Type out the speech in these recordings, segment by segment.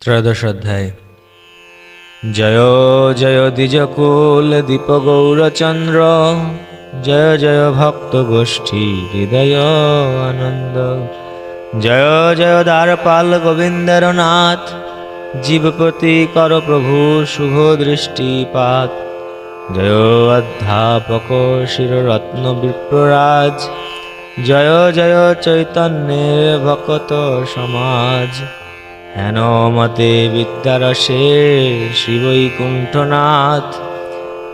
ত্রয়োদশ অধ্যায়। জয় জয় দ্বিজকুল দীপ গৌরচন্দ্র, জয় জয় ভক্ত গোষ্ঠী হৃদয় আনন্দ। জয় জয় দ্বারপাল গোবিন্দের নাথ, জীবপতি কর প্রভু শুভ দৃষ্টিপাত। জয় অধ্যাপক শিররত্ন বিপ্ররাজ, জয় জয় চৈতন্যের ভকত সমাজ। হেন মতে বিদ্যারসে শ্রী বৈকুণ্ঠনাথ,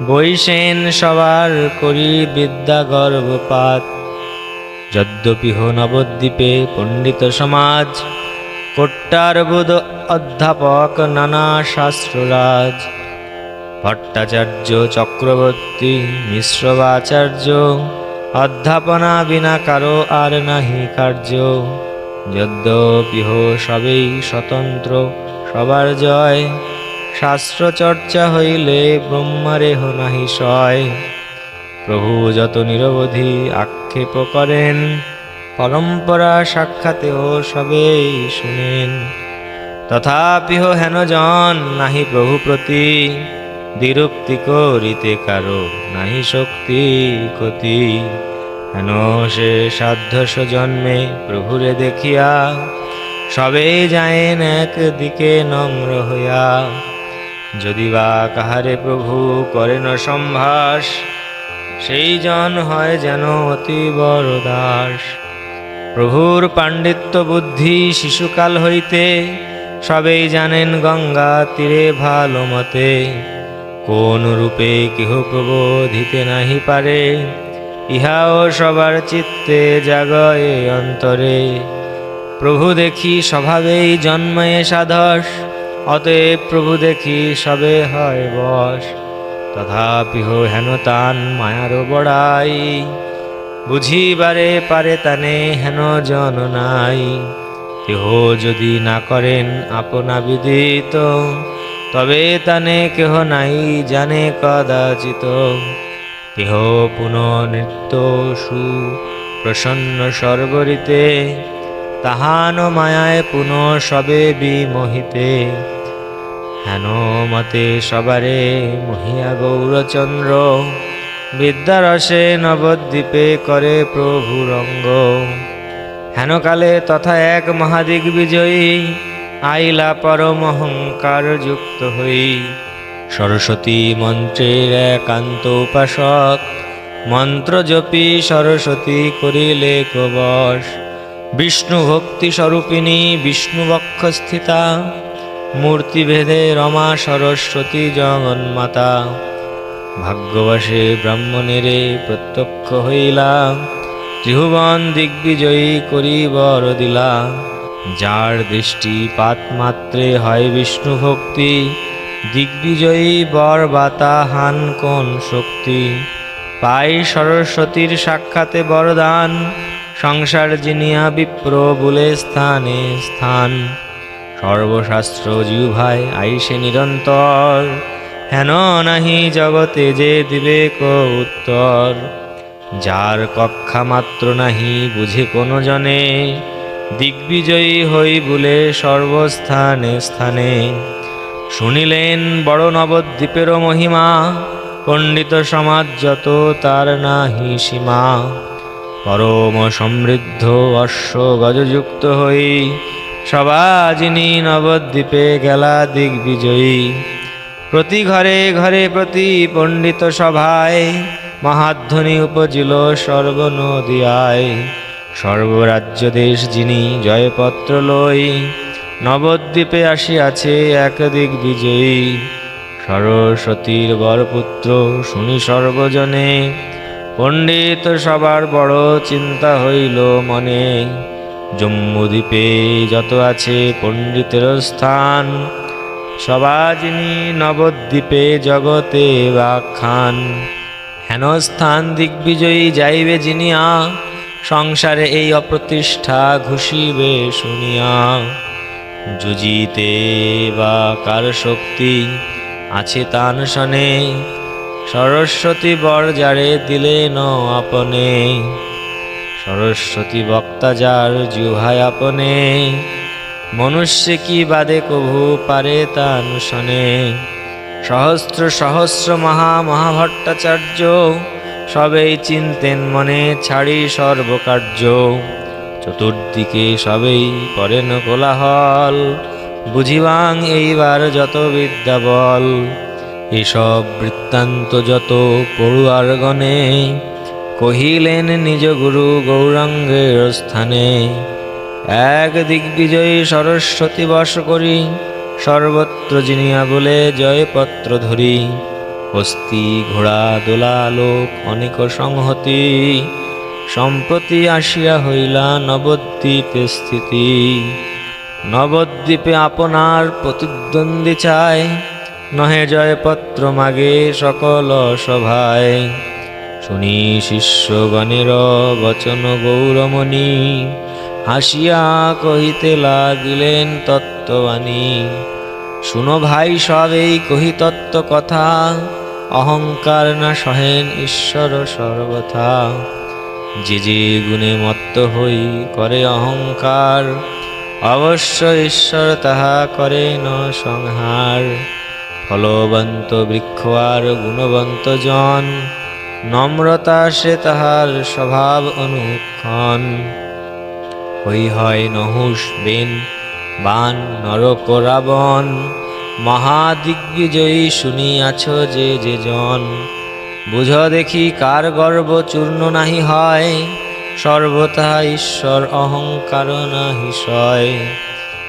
বৈশেন সবার করি বিদ্যা গর্ভপাত। যদ্যপিহ নবদ্বীপে পণ্ডিত সমাজ, কোট্টারবুদ অধ্যাপক নানা শাস্ত্ররাজ। ভট্টাচার্য চক্রবর্তী মিশ্রবাচার্য, অধ্যাপনা বিনা কারো আর নাহি কার্য। যদ্যপিহ সবেই স্বতন্ত্র সবার জয়, শাস্ত্র চর্চা হইলে ব্রহ্মারেহ নাহি সয়। প্রভু যত নিরবধি আক্ষেপ করেন, পরম্পরা সাক্ষাতেও সবেই শুনেন। তথাপিহ হেন জন নাহি প্রভু প্রতি, দ্বিরুক্তি করিতে কারো নাহি শক্তি কতি। হেন সে সাধ্য জন্মে প্রভুরে দেখিয়া, সবেই যায়েন একদিকে নম্র হইয়া। যদি বা কাহারে প্রভু করেন সম্ভাস, সেই জন হয় যেন অতি বড় দাস। প্রভুর পাণ্ডিত্য বুদ্ধি শিশুকাল হইতে, সবেই জানেন গঙ্গা তীরে ভালো মতে। কোন রূপে কেহ প্রবোধিতে নাহি পারে, ইহাও সবার চিত্তে জাগয়ে অন্তরে। প্রভু দেখি স্বভাবেই জন্ময়ে সাধস, অতএব প্রভু দেখি সবে হয় বশ। তথাপিহ হেন তান মায়ার বড়াই, বুঝিবারে পারে তানে হেন জন নাই। কেহ যদি না করেন আপনা বিদিত, তবে তানে কেহ নাই জানে কদাচিত। কেহ পুনঃ নৃত্য সু প্রসন্ন সর্বরিতে, তাহান মায়ায় পুনঃ সবে বিমোহিতে। হেন মতে সবারে মহিয়া গৌরচন্দ্র, বিদ্যারসে নবদ্বীপে করে প্রভু রঙ্গ। হেন কালে তথা এক মহাদিগ্বিজয়ী, আইলা পরম অহংকার যুক্ত হই। সরস্বতী মন্ত্রের একান্ত উপাসক, মন্ত্র জপি সরস্বতী করিলে কবশ। বিষ্ণু ভক্তি স্বরূপিণী বিষ্ণু বক্ষ স্থিতা, মূর্তিভেদে রমা সরস্বতী জগন্মাতা। ভাগ্যবশে ব্রাহ্মণেরে প্রত্যক্ষ হইলা, ত্রিভুবন দিগ্বিজয়ী করি বর দিলা। যার দৃষ্টিপাত মাত্রে হয় বিষ্ণু ভক্তি, দিগ্বিজয়ী বর বাতা হান কোন শক্তি। পাই সরস্বতীর সাক্ষাতে বরদান, সংসার জিনিয়া বিপ্র বুলে স্থানে স্থান। সর্বশাস্ত্র জিহ্বায় আইসে নিরন্তর, হেন নাহি জগতে যে দিবে কো উত্তর। যার কক্ষা মাত্র নাহি বুঝে কোন জনে, দিগ্বিজয়ী হই বলে সর্বস্থানে স্থানে। শুনিলেন বড় নবদ্বীপের মহিমা, পণ্ডিত সমাজ যত তার নাহি সীমা। পরম সমৃদ্ধ অশ্ব গজযুক্ত হই, সবা যিনি নবদ্বীপে গেলা দিগ্বিজয়ী। প্রতি ঘরে ঘরে প্রতি পণ্ডিত সভায়, মহাধ্বনি উপজিল সর্বনদিয়ায়। সর্বরাজ্য দেশ যিনি জয়পত্র লই, নবদ্বীপে আসিয়াছে এক দিগ্বিজয়ী। সরস্বতীর বরপুত্র শুনি সর্বজনে, পণ্ডিত সবার বড় চিন্তা হইল মনে। জম্বুদ্বীপে যত আছে পণ্ডিতের স্থান, সবা যিনি নবদ্বীপে জগতে ব্যাখ্যান। হেন স্থান দিগ্বিজয়ী যাইবে জিনিয়া, সংসারে এই অপ্রতিষ্ঠা ঘুষিবে শুনিয়া। যুজিতে বা কার শক্তি আছে তান শনে, সরস্বতী বর যারে দিলেন আপনে। সরস্বতী বক্তা যার জিহ্বায় আপনে, মনুষ্য কি বাদে কভু পারে তান শনে। সহস্র সহস্র মহাভট্টাচার্য সবেই চিনতেন মনে ছাড়ি সর্বকার্য। চতুর্দিকে সবেই করেন কোলাহল, বুঝিবাং এইবার যত বিদ্যা বল। এসব বৃত্তান্ত যত পড়ুয়ার গণে, কহিলেন নিজ গুরু গৌরাঙ্গের স্থানে। এক দিগ্বিজয়ী সরস্বতী বশ করি, সর্বত্র জিনিয়া বলে জয়পত্র ধরি। হস্তি ঘোড়া দোলা লোক অনেক সংহতি, সম্প্রতি আসিয়া হইলা নবদ্বীপে স্থিতি। নবদ্বীপে আপনার প্রতিদ্বন্দ্বী চায়, নহে জয়পত্র মাগে সকল সভায়। শুনি শিষ্যগণের বচন গৌরমণি, হাসিয়া কহিতে লাগিলেন তত্ত্ববাণী। শুনো ভাই সবেই কহি তত্ত্ব কথা, অহংকার না সহেন ঈশ্বর সর্বথা। যে যে গুণে মত্ত হই করে অহংকার, অবশ্য ঈশ্বর তাহা করে ন সংহার। ফলবন্ত বৃক্ষ আর গুণবন্ত জন, নম্রতা সে তাহার স্বভাব অনুক্ষণ। হই হয় নহুষ বেন বান নরক রাবণ, মহাদিগ্বিজয়ী শুনিয়াছ যে যে জন। বুঝ দেখি কার গর্ব চূর্ণ নাহি হয়, সর্বথা ঈশ্বর অহংকার নাহি সয়।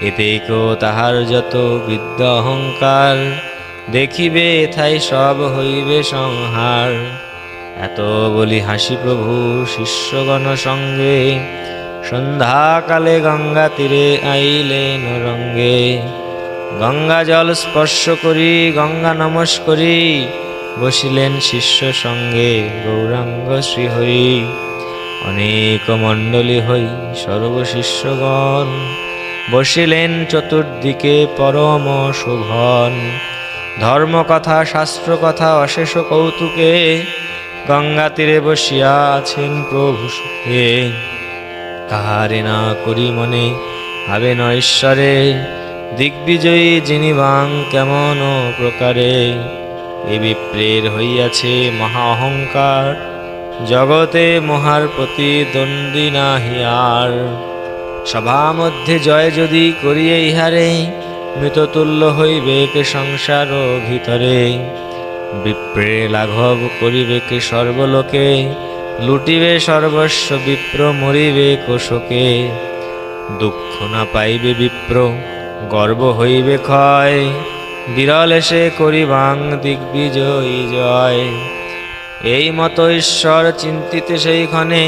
এতে কেউ তাহার যত বিদ্যা অহংকার, দেখিবে এথাই সব হইবে সংহার। এত বলি হাসি প্রভু শিষ্যগণ সঙ্গে, সন্ধ্যাকালে গঙ্গা তীরে আইলেন রঙ্গে। গঙ্গা জল স্পর্শ করি গঙ্গা নমস্করি, বসিলেন শিষ্য সঙ্গে গৌরাঙ্গ শ্রীহরি। অনেক মণ্ডলী হই সর্বশিষ্যগণ, বসিলেন চতুর্দিকে পরম শোভন। ধর্মকথা শাস্ত্র কথা অশেষ কৌতুকে, গঙ্গা তীরে বসিয়া আছেন প্রভু সুখে। কাহারে না করি মনে ভাবে ন ঈশ্বরে, দিগ্বিজয়ী যিনি বাং কেমন প্রকারে। এ বিপ্রের হইয়াছে মহা অহংকার, জগতে মহার প্রতিদ্বন্দ্বী নাহি আর। সভা মধ্যে জয় যদি করিয়ে ইহারে, মৃততুল্য হইবেকে সংসার ভিতরে। বিপ্রে লাঘব করিবেকে সর্বলোকে, লুটিবে সর্বস্ব বিপ্র মরিবে কোশকে। দুঃখ না পাইবে বিপ্র গর্ব হইবে ক্ষয়, বিরল এসে করিবাং দিগ্বিজয়ী জয়। এই মতো ঈশ্বর চিন্তিতে সেইখানে,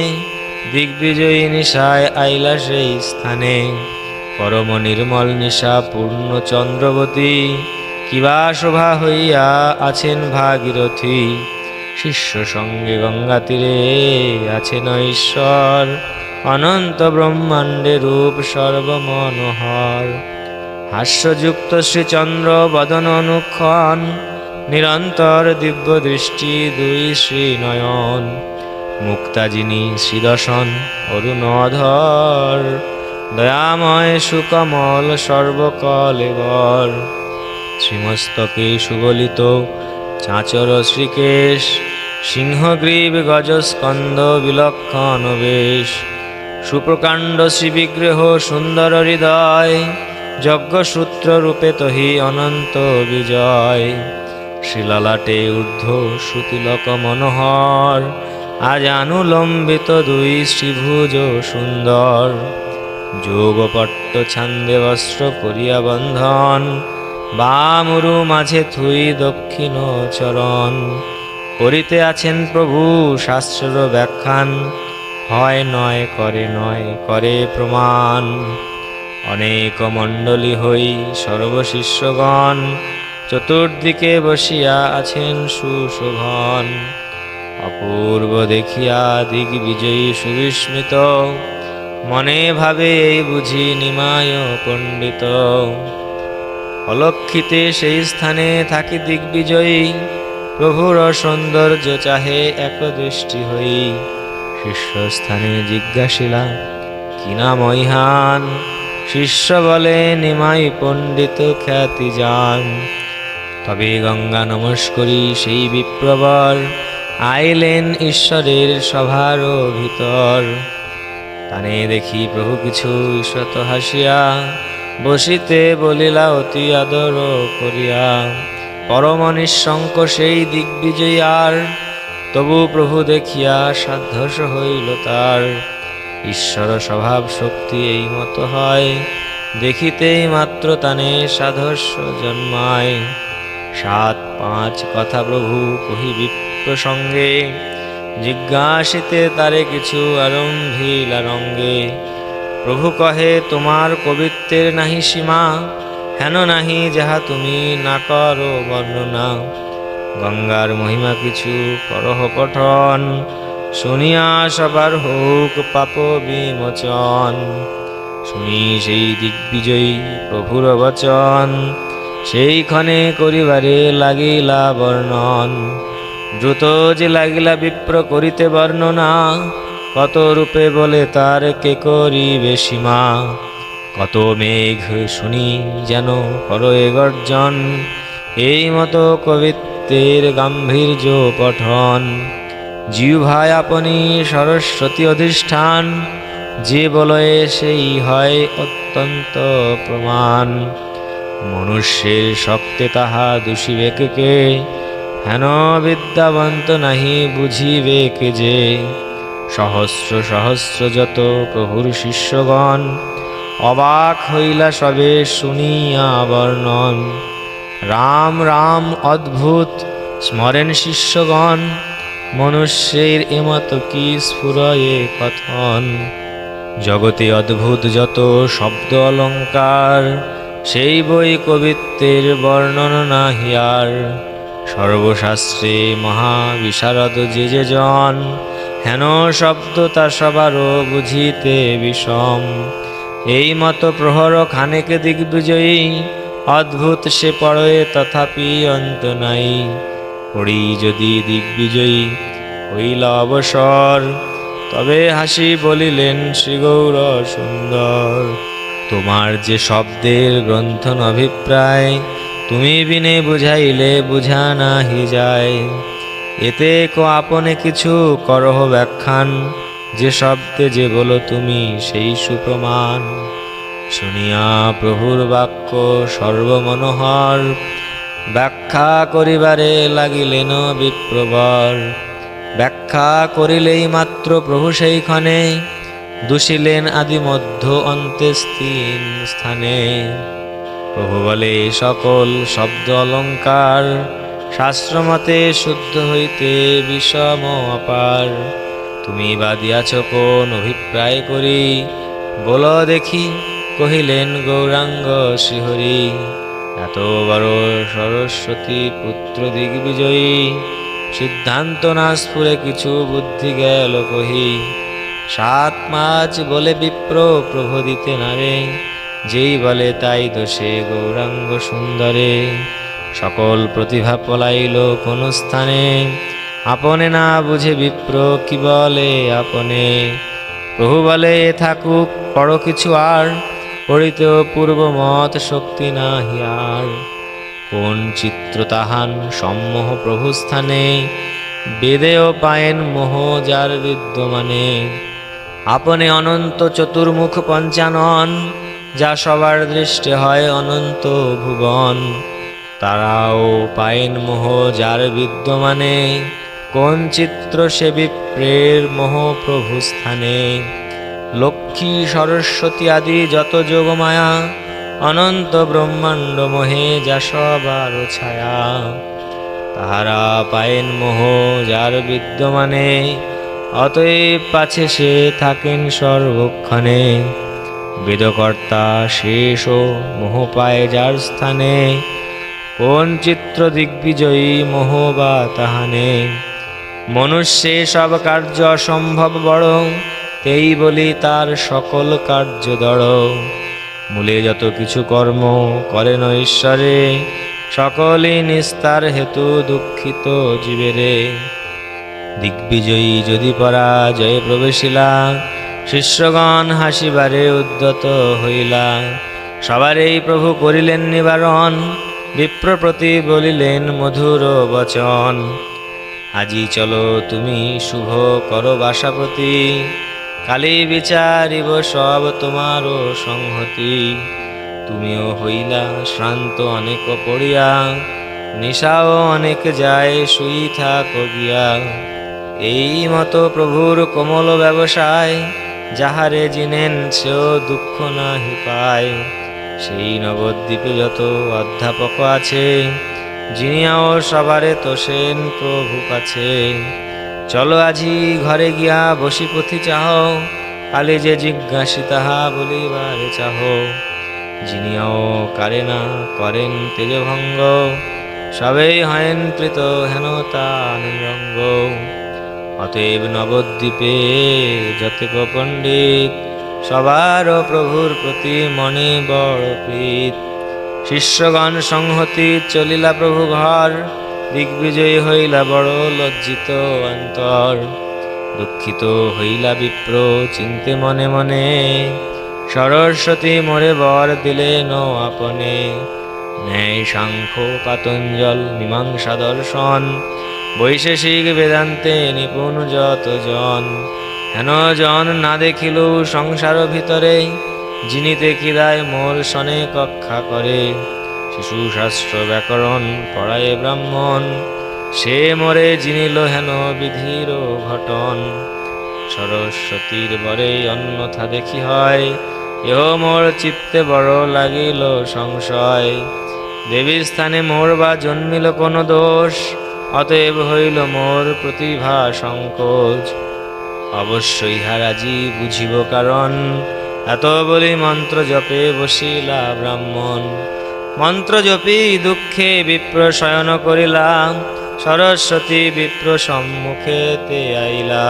দিগ্বিজয়ী নিশায় আইলা সেই স্থানে। পরম নির্মল নিশা পূর্ণ চন্দ্রবতী, কিবা শোভা হইয়া আছেন ভাগীরথী। শিষ্য সঙ্গে গঙ্গা তীরে আছেন ঈশ্বর, অনন্ত ব্রহ্মাণ্ডে রূপ সর্বমনোহর। হাস্যযুক্ত শ্রীচন্দ্র বদন অনুক্ষণ, নিরন্তর দিব্য দৃষ্টি দুই শ্রীনয়ন। মুক্তা যিনি শ্রীদর্শন অরুণধর, দয়াময় সুকমল সর্বকলেবর। শ্রীমস্তকে সুগলিত চাঁচর শ্রীকেশ, সিংহগ্রীব গজস্কন্ধ বিলক্ষণ বেশ। সুপ্রকাণ্ড শ্রীবিগ্রহ সুন্দর হৃদয়, যজ্ঞসূত্র রূপে তহি অনন্ত বিজয়। শ্রীললাটে ঊর্ধ্ব শ্রুতিলক মনোহর, আজ আনুলম্বিত দুই শ্রীভুজ সুন্দর। যোগপট্ট ছান্দে বস্ত্র করিয়া বন্ধন, বামুরু মাঝে থুই দক্ষিণ চরণ। করিতে আছেন প্রভু শাস্ত্র ব্যাখ্যান, হয় নয় করে প্রমাণ। অনেক মণ্ডলী হই সর্বশিষ্যগণ, চতুর্দিকে বসিয়া আছেন সুশোভন। অপূর্ব দেখিয়া দিগ্বিজয়ী সুবিস্মিত, মনে ভাবে এই বুঝি নিমায় পণ্ডিত। অলক্ষিতে সেই স্থানে থাকি দিগ্বিজয়ী, প্রভুর সৌন্দর্য চাহে এক দৃষ্টি হই। শীর্ষস্থানে জিজ্ঞাসিলা কি নাম ইহান, শিষ্য বলে নিমাই পণ্ডিত খ্যাতি যান। তবে গঙ্গা নমস্করি সেই বিপ্রবর, আইলেন ঈশ্বরের সভার ভিতর। তানে দেখি প্রভু কিছু ঈষৎ হাসিয়া, বসিতে বলিলা অতি আদর করিয়া। পরম নিঃশঙ্ক সেই দিগ্বিজয়ী আর, তবু প্রভু দেখিয়া সাধ্যস হইল তার। ঈশ্বর স্বভাব শক্তি এই মতো হয়, দেখিতেই মাত্র তানে সাধস্য জন্মায়। 7-5 কথা প্রভু কহিবি প্রসঙ্গে, জিজ্ঞাসিতে তারে কিছু আরম্ভিলা রঙ্গে। প্রভু কহে তোমার কবিত্বের নাহি সীমা, হেন নাহি যাহা তুমি না করো বর্ণনা। গঙ্গার মহিমা কিছু করহ পঠন, শুনিয়া সবার হোক পাপ বিমোচন। শুনি সেই দিগ্বিজয়ী প্রভুর বচন, সেইক্ষণে করিবারে লাগিলা বর্ণন। দ্রুত যে লাগিলা বিপ্র করিতে বর্ণনা, কত রূপে বলে তার কে করিবে সীমা। কত মেঘ শুনি যেন করয়ে গর্জন, এই মতো কবিত্বের গাম্ভীর্য পঠন। জিহ্বায় আপনি সরস্বতী অধিষ্ঠান, যে বলয়ে সেই হয় অত্যন্ত প্রমাণ। মনুষ্যের শক্তে তাহা দূষিবে কে, হেন বিদ্যাবন্ত নাহি বুঝিবে কে যে। সহস্র সহস্র যত প্রভুর শিষ্যগণ, অবাক হইলা সবে শুনিয়া বর্ণন। রাম রাম অদ্ভুত স্মরেন শিষ্যগণ, মনুষ্যের এমত কি স্ফুরয়ে কথন। জগতে অদ্ভুত যত শব্দ অলঙ্কার, সেই বই কবিত্বের বর্ণন নাহি আর। সর্বশাস্ত্রে মহাবিশারদ যে জন, হেন শব্দ তা সবারও বুঝিতে বিষম। এই মতো প্রহর খানেক দিগ্বিজয়ী, অদ্ভুত সে পড়ে তথাপি অন্ত নাই। পড়ি যদি দিগ্বিজয়ী হইল অবসর, তবে হাসি বলিলেন শ্রী গৌর সুন্দর। তোমার যে শব্দের গ্রন্থন অভিপ্রায়, তুমি বিনে বুঝাইলে বুঝা নাহি যায়। এতে কো আপনে কিছু করহ ব্যাখ্যান, যে শব্দে যে বলো তুমি সেই সুপ্রমাণ। শুনিয়া প্রভুর বাক্য সর্বমনোহর, ব্যাখ্যা করিবারে লাগিলেন বিপ্রবর। ব্যাখ্যা করিলেই মাত্র প্রভু সেইক্ষণে, দুষিলেন আদি মধ্য অন্তে তিন স্থানে। প্রভু বলে সকল শব্দ অলঙ্কার, শাস্ত্রমতে শুদ্ধ হইতে বিষম অপার। তুমি বা দিয়াছ কোন অভিপ্রায় করি, বল দেখি। কহিলেন গৌরাঙ্গ শ্রীহরি, এত বড় সরস্বতী পুত্র দিগ্বিজয়ী, সিদ্ধান্ত না স্ফুরে কিছু বুদ্ধি গেল কহি। 7-5 বলে বিপ্র প্রভু দিতে নারে, যেই বলে তাই দোষে গৌরাঙ্গ সুন্দরে। সকল প্রতিভা পলাইল কোন স্থানে, আপনে না বুঝে বিপ্র কি বলে আপনে। প্রভু বলে এ থাকুক পড়ো কিছু আর, পড়িতেও পূর্বমত শক্তি নাহি আর। কোন চিত্র তাহান সম্মোহ প্রভু স্থানে, বেদেও পায়েন মোহ যার বিদ্যমানে। আপনে অনন্ত চতুর্মুখ পঞ্চানন, যা সবার দৃষ্টে হয় অনন্ত ভুবন। তারাও পায়েন মোহ যার বিদ্যমানে, কোন চিত্র সে বিপ্রের মোহ প্রভু স্থানে। লক্ষ্মী সরস্বতী আদি যত যোগমায়া, অনন্ত ব্রহ্মাণ্ড মোহে যা সবার ছায়া। তাহারা পায়েন মোহ যার বিদ্যমানে, অতএব পাছে সে থাকেন সর্বক্ষণে। বেদকর্তা শেষ মোহ পায় যার স্থানে, কোন চিত্র দিগ্বিজয়ী মোহ বা তাহানে। মনুষ্যে সব কার্য অসম্ভব বড়, তেই বলি তার সকল কার্য দড়। মূলে যত কিছু কর্ম করেন ঈশ্বরে, সকলই নিস্তার হেতু দুঃখিত জীবেরে। দিগ্বিজয়ী যদি পরাজয়ে প্রবেশিলা, শিষ্যগণ হাসিবারে উদ্যত হইলা। সবারই প্রভু করিলেন নিবারণ, বিপ্রপ্রতি বলিলেন মধুর বচন। আজি চলো তুমি শুভ করো বাসাপতি, কালি বিচারিব সব তোমারও সংহতি। তুমিও হইলা শ্রান্ত অনেক পড়িয়া, নিশাও অনেক যায় শুই থাকো গিয়া। এই মতো প্রভুর কোমল ব্যবসায়, যাহারে জিনেন সেও দুঃখ নাহি পায়। সেই নবদ্বীপে যত অধ্যাপক আছে, যিনিয়াও সবারে তোষেন প্রভু কাছে। চলো আজি ঘরে গিয়া বসি পুঁথি চাহ, কালে যে জিজ্ঞাসি তাহা বলিবারে চাহ। যিনিয়াও কারে না করেন তেজভঙ্গ, সবেই হয়েন প্রীত হেন তান রঙ্গ। অতএব নবদ্বীপে যতেক পণ্ডিত, সবার প্রভুর প্রতি মনে বড় প্রীত। শিষ্যগণ সংহতি চলিলা প্রভু ঘর, দিগ্বিজয়ী হইলা বড় লজ্জিত অন্তর। দুঃখিত হইলা বিপ্র চিন্তে মনে মনে, সরস্বতী মোরে বর দিলেন আপনে। ন্যায় সাংখ্য পাতঞ্জল মীমাংসা দর্শন, বৈশেষিক বেদান্তে নিপুণ যতজন। হেন জন না দেখিল সংসার ভিতরে, যিনি দেখিলায় মোর সনে কক্ষা করে। শিশু শাস্ত্র ব্যাকরণ পড়ায় ব্রাহ্মণ, সে মোরে জিনিল হেন বিধির ঘটন। সরস্বতীর বরে অন্যথা দেখি হয়, এহ মোর চিত্তে বড় লাগিল সংশয়। দেবীর স্থানে মোর বা জন্মিল কোন দোষ, অতএব হইল মোর প্রতিভা সংকোচ। অবশ্যই ইহারাজি বুঝিব কারণ, এত বলি মন্ত্র জপে বসিলা ব্রাহ্মণ। মন্ত্র জপি দুঃখে বিপ্র শয়ন করিলা, সরস্বতী বিপ্র সম্মুখেতে আইলা।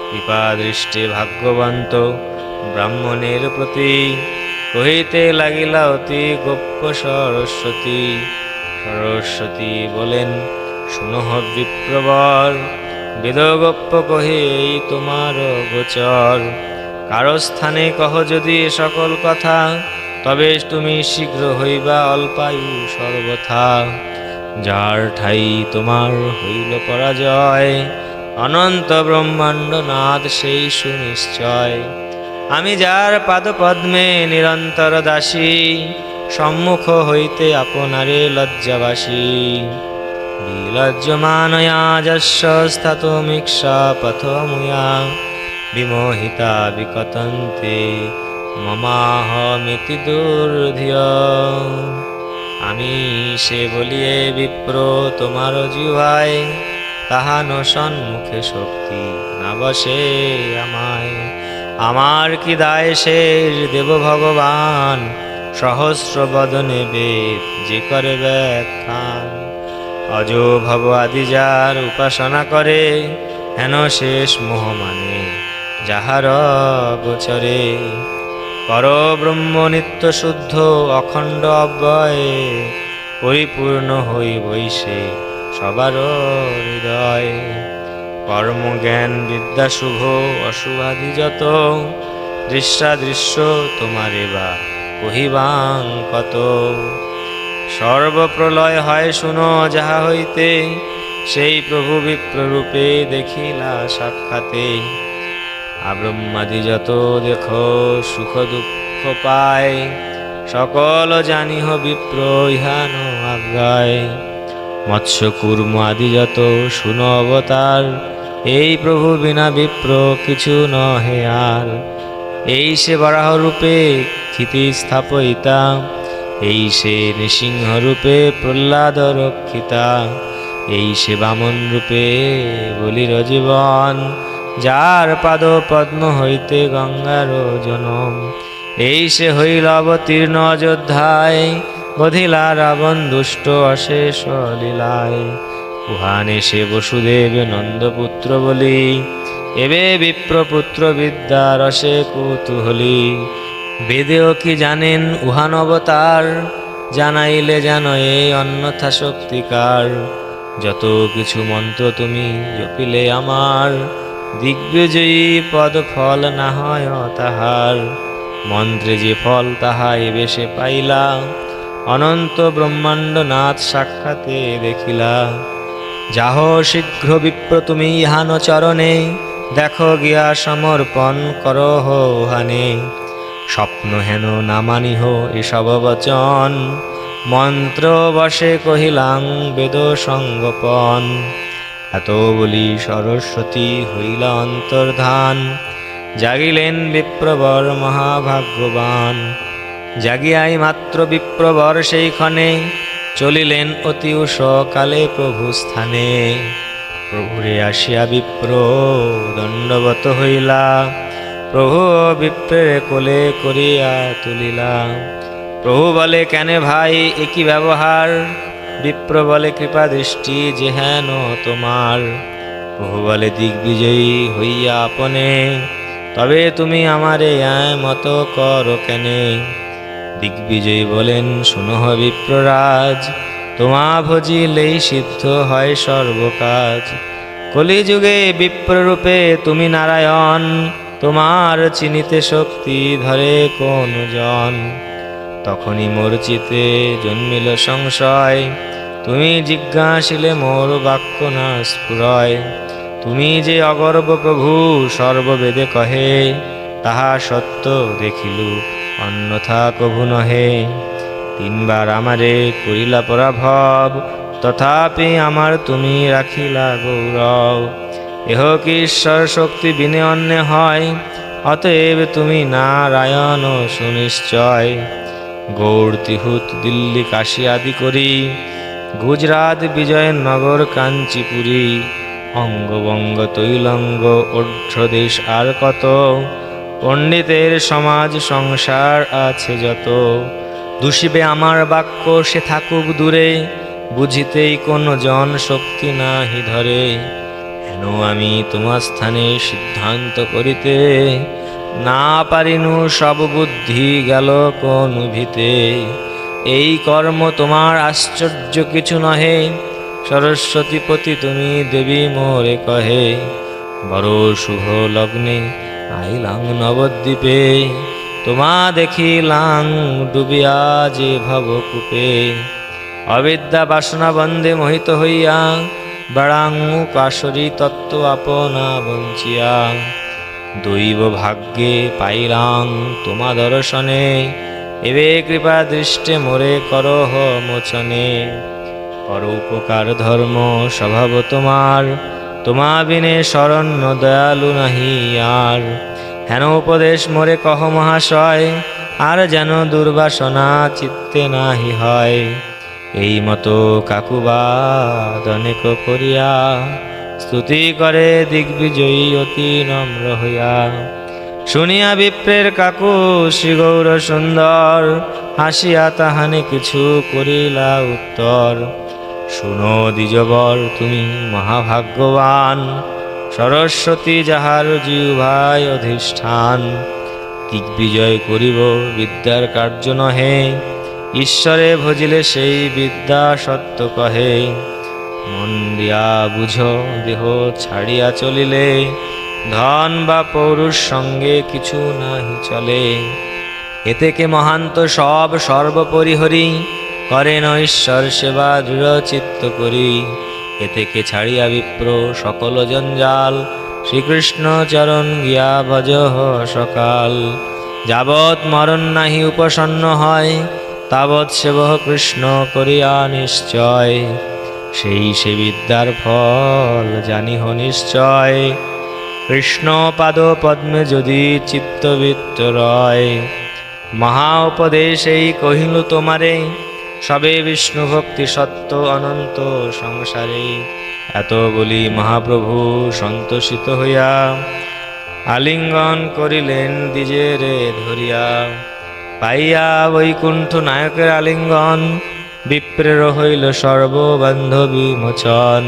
কৃপা দৃষ্টি ভাগ্যবন্ত ব্রাহ্মণের প্রতি, কহিতে লাগিলা অতি গোপ্য সরস্বতী। সরস্বতী বলেন শুনহ বিপ্রবর, বেদগোপ্য কহে এই তোমার গোচর। কারো স্থানে কহ যদি সকল কথা, তবে তুমি শীঘ্র হইবা অল্পায়ু সর্বথা। যার ঠাই তোমার হইল পরাজয়, অনন্ত ব্রহ্মাণ্ড নাথ সেই সুনিশ্চয়। আমি যার পাদপদ্মে নিরন্তর দাসী, সম্মুখ হইতে আপনারে লজ্জাবাসী। বিলজ্জমানয়া যস্য স্থাতুমিক্ষা পথমুয়া, বিমোহিতা বিকতন্তে মমাহমিতি দুর্ধিয়। আমি সে বলিয়ে বিপ্র তোমার জিহ্বায়, তাহা ন সন্মুখে শক্তি না বসে আমায়। আমার কি দায় শেষ দেব ভগবান, সহস্র বদনে বেদ যে করে ব্যাখ্যান। অজ ভব আদি যার উপাসনা করে, হেন শেষ মোহ মানে যাহার গোচরে। পরব্রহ্ম নিত্য শুদ্ধ অখণ্ড অব্যয়ে, পরিপূর্ণ হই বৈশে সবার হৃদয়। কর্ম জ্ঞান বিদ্যা শুভ অশুভাদি যত, দৃশ্যাদৃশ্য তোমারে বা কহিবাং কত। সর্বপ্রলয় হয় শুনো যাহা হইতে, সেই প্রভু বিপ্ররূপে দেখিলা সাক্ষাতে। আব্রহ্মাদি যত দেখো সুখ দুঃখ পায়, সকল জানিহ বিপ্র ইহান আজ্ঞায়। মৎস্য কুর্ম আদি যত শুনো অবতার, এই প্রভু বিনা বিপ্র কিছু নহে আর। এই সে বরাহ রূপে ক্ষিতি স্থাপয়িতা, এই সে নৃসিংহ রূপে প্রহ্লাদ রক্ষিতা। এই সে বামন রূপে বলির জীবন, যার পাদ পদ্ম হইতে গঙ্গার জনম। এই সে হইল অবতীর্ণ অযোধ্যায়, বধিলা রাবণ দুষ্ট অশেষ লীলায়। উহানে সে বসুদেব নন্দপুত্র বলি, এবে বিপ্রপুত্র বিদ্যা রসে কুতূহলী। বেদেও কি জানেন উহান অবতার, জানাইলে জানো এই অন্যথা শক্তিকার। যত কিছু মন্ত্র তুমি জপিলে আমার, দিগ্বিজয়ী পদ ফল না হয় তাহার, মন্ত্রে যে ফল তাহাই বেশে পাইলা, অনন্ত ব্রহ্মাণ্ড নাথ সাক্ষাতে দেখিলা। যাহ শীঘ্র বিপ্র তুমি ইহান চরণে, দেখো গিয়া সমর্পণ করহ হানে। স্বপ্ন হেন না মানিহ এসব বচন, মন্ত্র বশে কহিলাং বেদ সঙ্গপন। এত বলি সরস্বতী হইলা অন্তর্ধান, জাগিলেন বিপ্রবর মহাভাগ্যবান। জাগিয়াই মাত্র বিপ্রবর সেইক্ষণে, চলিলেন অতি উষকালে প্রভু স্থানে। প্রভুরে আসিয়া বিপ্র দণ্ডবত হইলা, প্রভু বিপ্রের কোলে করিয়া তুলিলা। প্রভু বলে কেনে ভাই একই ব্যবহার, বিপ্র বলে কৃপা দৃষ্টি যে হেন তোমার। প্রভু বলে দিগ্বিজয়ী হইয়া আপনে, তবে তুমি আমারে মত করো কেনে। দিগ্বিজয়ী বলেন শুনহ বিপ্ররাজ, তোমা ভজিলেই সিদ্ধ হয় সর্বকাজ। কলিযুগে বিপ্ররূপে তুমি নারায়ণ, তোমার চিনিতে শক্তি ধরে কোন জন। তখনই মোর চিতে জন্মিল সংশয়, তুমি জিজ্ঞাসিলে মোর বাক্য না স্ফুরয়। তুমি যে অগর্ব প্রভু সর্ববেদে কহে, তাহা সত্য দেখিলু অন্যথা কভু নহে। তিনবার আমারে করিলা পরাভব, তথাপি আমার তুমি রাখিলা গৌরব। এহ কি ঈশ্বর শক্তি বিনে অন্যে হয়, অতএব তুমি নারায়ণ সুনিশ্চয়। গৌড় তিহুত দিল্লি কাশী আদি করি, গুজরাট বিজয়নগর কাঞ্চিপুরী। অঙ্গবঙ্গ তৈলঙ্গ অর্ধদেশ আর কত, পণ্ডিতের সমাজ সংসার আছে যত। দূষিবে আমার বাক্য সে থাকুক দূরে, বুঝিতেই কোন জন শক্তি নাহি ধরে। হেন আমি তোমার স্থানে সিদ্ধান্ত করিতে, না পারিনু সব বুদ্ধি গেল কোন ভিতে। এই কর্ম তোমার আশ্চর্য কিছু নহে, সরস্বতীপতি তুমি দেবী মোরে কহে। বড় শুভ লগ্নে আইলাং নবদ্বীপে, তোমা দেখিলাং ডুবিয়া যে ভবকূপে। অবিদ্যা বাসনা বন্ধে মোহিত হইয়া, বেড়াং কাশরী তত্ত্ব আপনা বঞ্চিয়া। দৈব ভাগ্যে পাইলাং তোমা দর্শনে, এবে কৃপা দৃষ্টে মোরে করহ মোচনে। পরোপকার ধর্ম স্বভাব তোমার, তোমা বিনে শরণ্য দয়ালু নাহি আর। হেন উপদেশ মোরে কহ মহাশয়, আর যেন দুর্বাসনা চিত্তে নাহি হয়। এই মতো কাকুবাদ অনেক করিয়া, স্তুতি করে দিগ্বিজয়ী অতি নম্র হইয়া। শুনিয়া বিপ্রের কাকু শ্রী গৌর সুন্দর, হাসিয়া তাহানে কিছু করিলা উত্তর। শুনো দ্বিজবর তুমি মহাভাগ্যবান, সরস্বতী যাহার জিহ্বায় অধিষ্ঠান। দিগ্বিজয় করিব বিদ্যার কার্য নহে, ঈশ্বরে ভজিলে সেই বিদ্যা সত্য কহে। মন দিয়া বুঝ দেহ ছাড়িয়া চলিলে, ধন বা পৌরুষ সঙ্গে কিছু নাহি চলে। এতে কে মহান্ত সব সর্বপরিহরি, করেন ঈশ্বর সেবা দৃঢ় চিত্ত করি। এতে কে ছাড়িয়া বিপ্র সকল জঞ্জাল, শ্রীকৃষ্ণ চরণ গিয়া ভজহ সকাল। যাবৎ মরণ নাহি উপসন্ন হয়, তাবৎ সেবহ কৃষ্ণ করিয়া নিশ্চয়। সেই সে বিদ্যার ফল জানিহ নিশ্চয়, কৃষ্ণ পাদ পদ্মে যদি চিত্তবৃত্ত রয়। মহা উপদেশ এই কহিলু তোমারে, সবে বিষ্ণু ভক্তি সত্য অনন্ত সংসারে। এত বলি মহাপ্রভু সন্তোষিত হইয়া, আলিঙ্গন করিলেন দ্বিজেরে ধরিয়া। পাইয়া বৈকুণ্ঠ নায়কের আলিঙ্গন, বিপ্রের হইল সর্ববান্ধবী মোচন।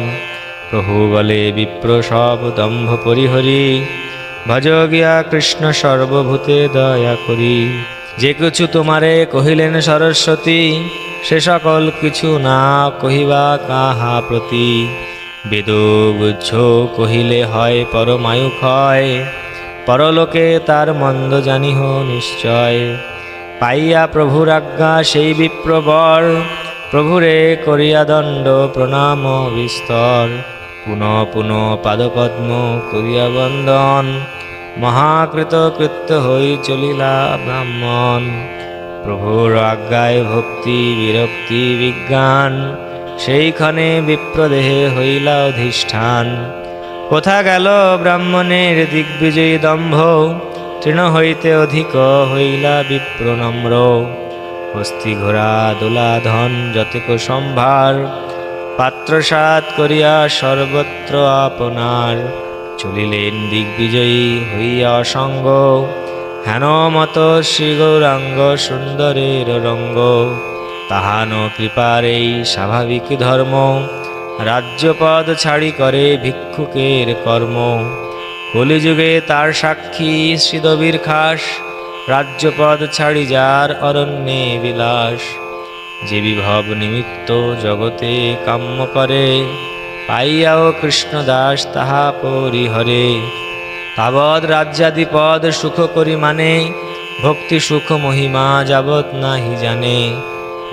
প্রভু বলে বিপ্র সব দম্ভ পরিহরি, ভজ গিয়া কৃষ্ণ সর্বভূতে দয়া করি। যে কিছু তোমারে কহিলেন সরস্বতী, সে সকল কিছু না কহিবা কাহা প্রতি। বেদগুচ্ছ কহিলে হয় পরমায়ু ক্ষয়, পরলোকে তার মন্দ জানিহ নিশ্চয়। পাইয়া প্রভুর আজ্ঞা সেই বিপ্রবর, প্রভুরে করিয়া দণ্ড প্রণাম বিস্তর। পুনঃ পুনঃ পাদপদ্ম করিয়া বন্দন, মহাকৃত কৃত্য হই চলিলা ব্রাহ্মণ। প্রভুর আজ্ঞায় ভক্তি বিরক্তি বিজ্ঞান, সেইখানে বিপ্রদেহে হইলা অধিষ্ঠান। কোথা গেল ব্রাহ্মণের দিগ্বিজয়ী দম্ভ, তৃণ হইতে অধিক হইলা বিপ্রনম্র। হস্তি ঘোড়া দোলা ধন যতেক সম্ভার, পাত্রসাৎ করিয়া সর্বত্র আপনার। চলিলেন দিগ্বিজয়ী হইয়া অসঙ্গ, হেন মত শ্রী গৌরাঙ্গ সুন্দরের রঙ্গ। তাহান কৃপার এই স্বাভাবিক ধর্ম, রাজ্যপদ ছাড়ি করে ভিক্ষুকের কর্ম। কলিযুগে তার সাক্ষী শ্রীদবীর খাস, রাজ্যপদ ছাড়ি যার অরণ্যে বিলাস। যে বিভব নিমিত্ত জগতে কাম্য করে, পাইয়াও কৃষ্ণদাস তাহা পরিহরে। তাবৎ রাজ্যাদিপদ সুখ করি মানে, ভক্তি সুখ মহিমা যাবৎ নাহি জানে।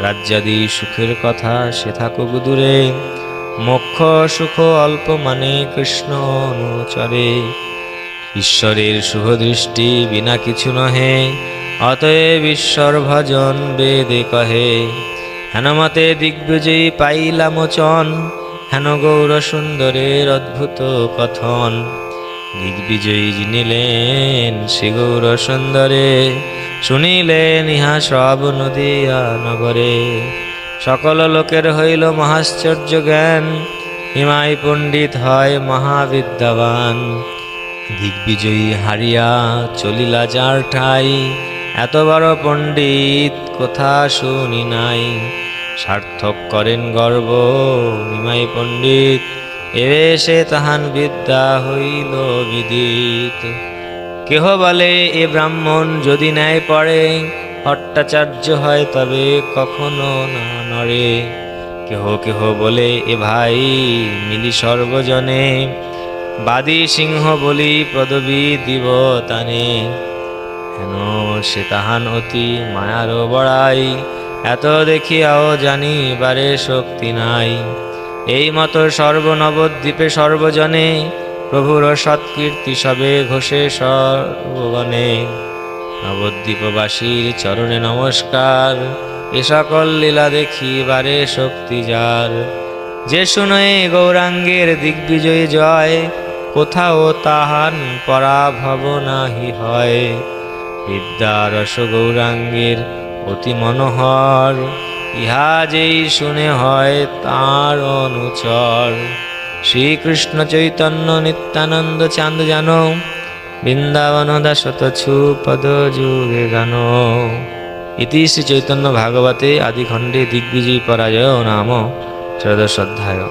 রাজ্যাদি সুখের কথা সে থাকুক দূরে, মোক্ষ সুখ অল্প মানে কৃষ্ণ অনুচরে। ঈশ্বরের শুভ দৃষ্টি বিনা কিছু নহে, অতএব ঈশ্বর ভজন বেদে কহে। হেনমতে দিগ্বিজয়ী পাইলা মোচন, হেন গৌর সুন্দরের অদ্ভুত কথন। দিগ্বিজয়ী জিনিলেন শ্রী গৌর সুন্দরে, শুনিলেন ইহা সব নদিয়া নগরে। সকল লোকের হইল মহাশ্চর্য জ্ঞান, হিমাই পণ্ডিত হয় মহাবিদ্যাবান। দিগ্বিজয়ী হারিয়া চলিলা যার ঠাই, এত বড় পণ্ডিত কোথা শুনি নাই। সার্থক করেন গর্ব নিমাই পণ্ডিত, এবে সে তাহান বিদ্যা হইল বিদিত। কেহ বলে এ ব্রাহ্মণ যদি ন্যায় পড়ে, ভট্টাচার্য হয় তবে কখনো না নড়ে। কেহ কেহ বলে এ ভাই মিলি সর্বজনে, বাদী সিংহ বলি পদবী দিব তানে। হেন সে তাহান অতি মায়ার বড়াই, এত দেখিয়াও জানিবারে শক্তি নাই। এই মতো সর্বনবদ্বীপে সর্বজনে, প্রভুর সৎকীর্তি সবে ঘোষে সর্বগণে। নবদ্বীপবাসীর চরণে নমস্কার, এ সকল লীলা দেখিবারে শক্তি যার। যে শুনে গৌরাঙ্গের দিগ্বিজয়ী জয়, কোথাও তাহান পরাভব নাহি হয়। বিদ্যারস গৌরাঙ্গের অতি মনোহর, ইহা যেই শুনে হয় তাঁর অনুচর। শ্রীকৃষ্ণ চৈতন্য নিত্যানন্দ চাঁদ জানো, বৃন্দাবন দাসতছু পদ যুগে গান। ইতি শ্রী চৈতন্য ভাগবতে আদিখণ্ডে দিগ্বিজয়ী পরাজয় নাম ত্রয়োদশ অধ্যায়।